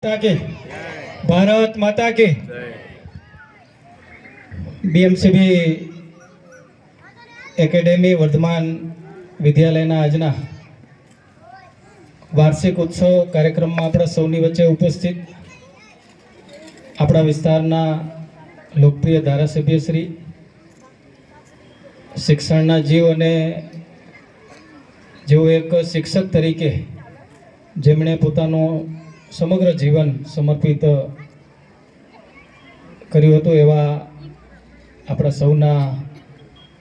के भारत माता के बीएमसीबी एकेडमी वर्धमान विद्यालयना आजना वार्षिक उत्सव कार्यक्रम में अपना सौनी वच्चे उपस्थित अपना विस्तारना लोकप्रिय धारासभ्य श्री शिक्षणना जीव अने जेओ एक शिक्षक तरीके जेमणे पोतानो समग्र जीवन समर्पित कर्युं हतुं एवा आपणा सौना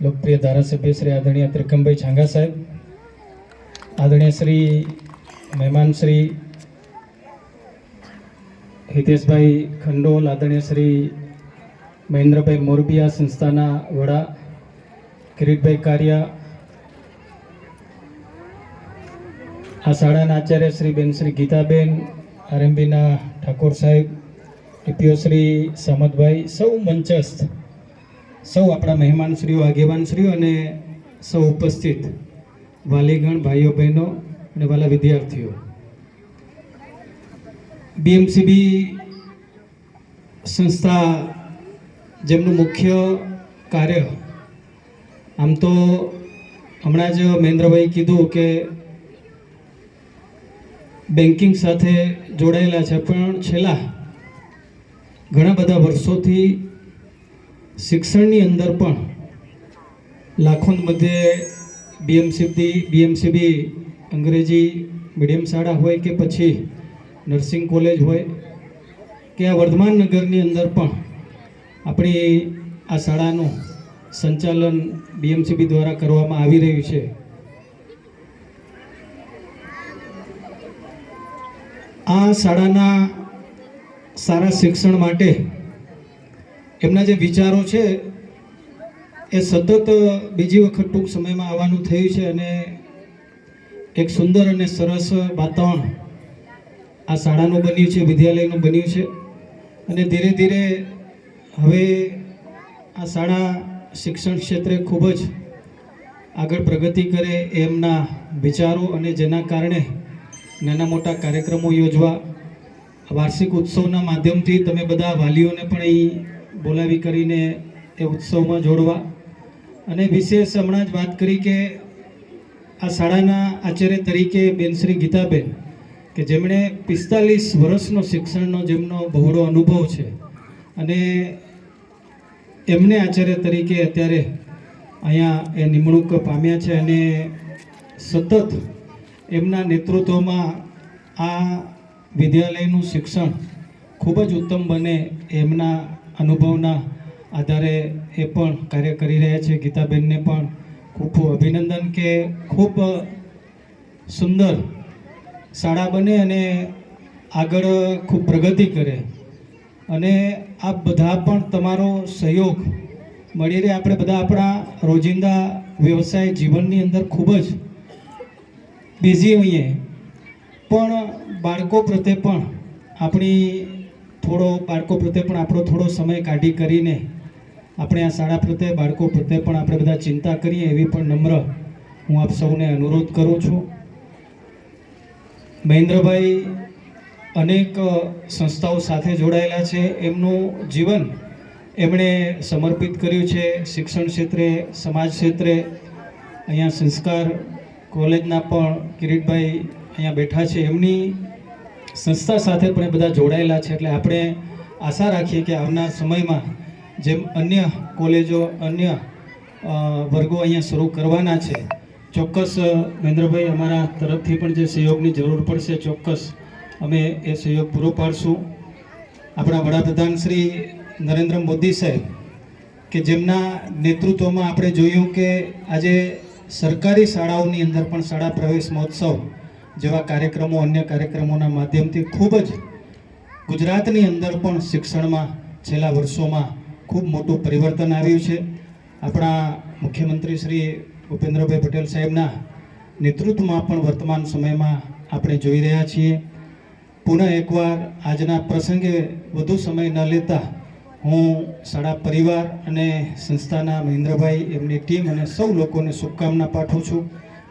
लोकप्रिय धारासभ्य श्री आदरणीय त्रिकमभाई छांगा साहेब, आदरणीय श्री मेहमान श्री हितेशभाई खंडोल, आदरणीय श्री महेन्द्रभाई मोरबिया संस्थाना वड़ा, किरीटभाई कारिया, आ शाळाना आचार्य श्री बेन श्री गीताबेन, आरएमबीना ठाकोर साहेब, टीपीओ श्री सामतभाई, सौ मंचस्थ सौ अपना मेहमान श्रीओ, आगेवान श्रीओ अने सौ उपस्थित वालीगण भाईओ बहनों अने वाला विद्यार्थीओ, बीएमसीबी संस्था जेमनुं मुख्य कार्य आम तो हमणां ज महेन्द्रभाई कीधुं के बेंकिंग साथे जोड़ायेला छे, पण छेल्ला घणा बधा वर्षोथी शिक्षणनी अंदर पण लाखों मध्य बीएमसीबी अंग्रेजी मीडियम शाळा होय के पछी नर्सिंग कॉलेज होय के आ वर्धमान नगरनी अंदर पण आपणी आ शाळानुं संचालन बीएमसीबी द्वारा करवामां आवी रह्युं छे। आ शाळाना सारा शिक्षण माटे एमना जे विचारो छे ए सतत बीजी वखत टूंक समयमां आववानुं थयुं छे अने एक सुंदर अने सरस वातावरण आ शाळानुं बन्युं छे, विद्यालयनुं बन्युं छे अने धीरे धीरे हवे आ शाळा शिक्षण क्षेत्रे खूब ज आगळ प्रगति करे एमना विचारो अने जेना कारणे नाना मोटा कार्यक्रमों योजवा, वार्षिक उत्सवना माध्यमथी तमे बधा वालीओने पण અહીં बोलावी करीने ए उत्सवमां जोड़वा अने विशेष हमणां ज वात करी के आ शाळाना आचार्य तरीके बेन श्री गीताबेन के जेमणे 45 वर्षनो शिक्षणनो जेमनो बहोळो अनुभव छे अने एमने आचार्य तरीके अत्यारे अहींया ए निमणूक पाम्या छे अने सतत एमना नेतृत्वमां आ विद्यालयनुं शिक्षण खूब ज उत्तम बने एमना अनुभवना आधारे ए पण कार्य करी रह्या छे। गीताबेनने पण खूब खूब अभिनंदन के खूब सुंदर शाळा बने अने आगळ खूब प्रगति करे अने आ बधा पण तमारो सहयोग मळी रहे। आपणे बधा आपणा रोजिंदा व्यवसाय जीवननी अंदर खूब ज बिजी होईए पण बाळको प्रत्ये पण आपणी बाळको प्रत्ये पण आपणो थोड़ो समय काढी करीने આપણે આ શાળા પ્રત્યે બાળકો પ્રત્યે પણ આપણે બધા ચિંતા કરીએ એવી પણ નમ્ર હું આપ સૌને અનુરોધ કરું છું। મહેન્દ્રભાઈ અનેક સંસ્થાઓ સાથે જોડાયેલા છે, એમનું જીવન એમણે સમર્પિત કર્યું છે શિક્ષણ ક્ષેત્રે, સમાજ ક્ષેત્રે। અહીંયા સંસ્કાર કોલેજના પણ કિરીટભાઈ અહીંયા બેઠા છે, એમની સંસ્થા સાથે પણ બધા જોડાયેલા છે। એટલે આપણે આશા રાખીએ કે આવનાર સમયમાં જેમ अन्य कॉलेजों अन्य वर्गों अहीं शुरू करवाना है, चौक्कस महेन्द्रभाई अमरा तरफथी पण जे सहयोगनी जरूर पड़शे चौक्कस अमे ए सहयोग पूरो पाडशुं। आपणा वडाप्रधान श्री नरेन्द्र मोदी साहेब के जेमना नेतृत्वमां आपणे जोयुं के आजे सरकारी शाळाओनी अंदर पण शाळा प्रवेश महोत्सव जेवा कार्यक्रमों अन्य कार्यक्रमोना माध्यमथी खूब ज गुजरातनी अंदर पण शिक्षणमां छेल्ला वर्षोमां खूब मोटું परिवर्तन આવ્યું છે। આપણા મુખ્યમંત્રી શ્રી ભૂપેન્દ્રભાઈ પટેલ સાહેબના નેતૃત્વમાં પણ વર્તમાન સમયમાં આપણે જોઈ રહ્યા છીએ। પુનઃ એકવાર આજના પ્રસંગે વધુ સમય ન લેતા હું શાળા પરિવાર અને સંસ્થાના મહેન્દ્રભાઈ, એમની ટીમ અને સૌ લોકોને શુભકામના પાઠવું છું।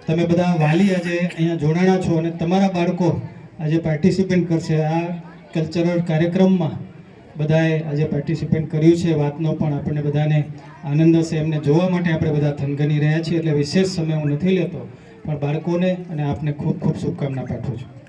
તમે બધા વાલી આજે અહીંયા જોડાણા છો અને તમારા બાળકો આજે પાર્ટિસિપેટ કરશે। આ કલ્ચરલ કાર્યક્રમમાં બધાએ આજે પાર્ટિસિપેટ કર્યું છે. વાતનો પણ આપણને બધાને આનંદ હશે. એમને જોવા માટે આપણે બધા થનગની રહ્યા છીએ, એટલે વિશેષ સમય હું નથી લેતો, પણ બાળકોને અને આપને ખૂબ ખૂબ શુભકામના પાઠવું છું.